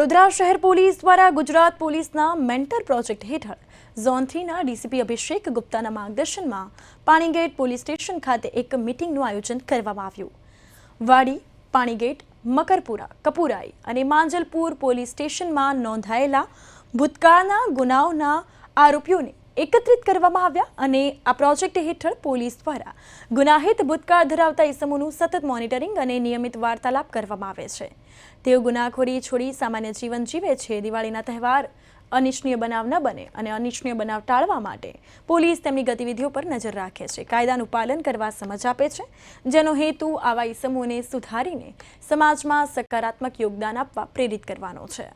વડોદરા શહેર પોલીસ દ્વારા ગુજરાત પોલીસના મેન્ટર પ્રોજેક્ટ હેઠળ ઝોન 3ના ડીસીપી અભિષેક ગુપ્તાના માર્ગદર્શનમાં પાણીગેટ પોલીસ સ્ટેશન ખાતે એક મીટિંગનું આયોજન કરવામાં આવ્યું. વાડી, પાણીગેટ, મકરપુરા, કપુરાઈ અને માંજલપુર પોલીસ સ્ટેશનમાં નોંધાયેલા ભૂતકાળના ગુનાઓના આરોપીઓને એકત્રિત કરવામાં આવ્યા અને આ પ્રોજેક્ટ હેઠળ પોલીસ દ્વારા ગુનાહિત ભૂતકાળ ધરાવતા ઇસમોનું સતત મોનિટરિંગ અને નિયમિત વાર્તાલાપ કરવામાં આવે છે. તેઓ ગુનાખોરી છોડી સામાન્ય જીવન જીવે છે. દિવાળીના તહેવાર અનિચ્છનીય બનાવ ન બને અને અનિચ્છનીય બનાવ ટાળવા માટે પોલીસ તેમની ગતિવિધિઓ પર નજર રાખે છે, કાયદાનું પાલન કરવા સમજ આપે છે, જેનો હેતુ આવા ઇસમોને સુધારીને સમાજમાં સકારાત્મક યોગદાન આપવા પ્રેરિત કરવાનો છે.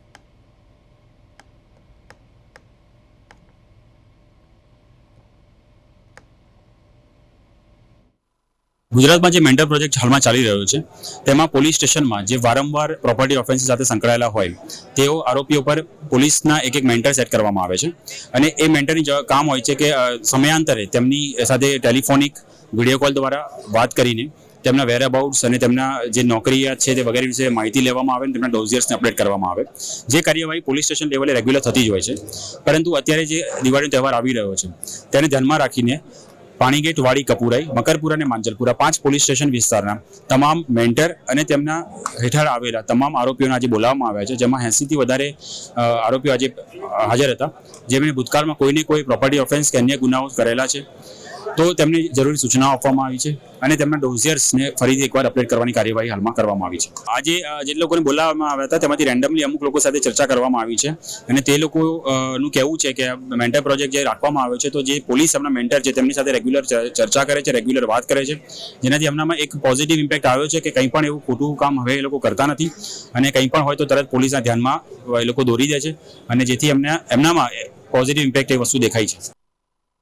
ગુજરાતમાં જે મેન્ટર પ્રોજેક્ટ હાલમાં ચાલી રહ્યો છે તેમાં પોલીસ સ્ટેશનમાં જે વારંવાર પ્રોપર્ટી ઓફેન્સ સાથે સંકળાયેલા હોય તેઓ આરોપીઓ પર પોલીસના એક મેન્ટર સેટ કરવામાં આવે છે અને એ મેન્ટરની કામ હોય છે કે સમયાંતરે તેમની સાથે ટેલિફોનિક વિડીયો કોલ દ્વારા વાત કરીને તેમના વેરઅબાઉટ્સ અને તેમના જે નોકરીયાત છે તે વગેરે વિશે માહિતી લેવામાં આવે અને તેમના ડોઝિયર્સને અપડેટ કરવામાં આવે. જે કાર્યવાહી પોલીસ સ્ટેશન લેવલે રેગ્યુલર થતી જ હોય છે, પરંતુ અત્યારે જે દિવાળીનો તહેવાર આવી રહ્યો છે તેને ધ્યાનમાં રાખીને પાણીગેટ, વાડી, કપુરાઈ, મકરપુરા અને માંજલપુરા 5 પોલીસ સ્ટેશન વિસ્તારના તમામ મેન્ટર અને તેમના હેઠળ આવેલા તમામ આરોપીઓને આજે બોલાવવામાં આવ્યા છે, જેમાં 80થી વધારે આરોપીઓ આજે હાજર હતા, જેમણે ભૂતકાળમાં કોઈને કોઈ પ્રોપર્ટી ઓફેન્સ કે અન્ય ગુનાઓ કરેલા છે. તો તેમને જરૂરી સૂચનાઓ આપવામાં આવી છે અને તેમના ડોઝિયર્સને ફરીથી એકવાર અપડેટ કરવાની કાર્યવાહી હાલમાં કરવામાં આવી છે. આજે જે લોકોને બોલાવવામાં આવ્યા હતા તેમાંથી રેન્ડમલી અમુક લોકો સાથે ચર્ચા કરવામાં આવી છે અને તે લોકોનું કહેવું છે કે મેન્ટર પ્રોજેક્ટ જે રાખવામાં આવ્યો છે તો જે પોલીસ એમના મેન્ટર છે તેમની સાથે રેગ્યુલર ચર્ચા કરે છે, રેગ્યુલર વાત કરે છે, જેનાથી એમનામાં એક પોઝિટિવ ઇમ્પેક્ટ આવ્યો છે કે કંઈ પણ એવું ખોટું કામ હવે એ લોકો કરતા નથી અને કંઈ પણ હોય તો તરત પોલીસના ધ્યાનમાં એ લોકો દોરી દે છે અને જેથી એમનામાં પોઝિટિવ ઇમ્પેક્ટ એ વસ્તુ દેખાય છે.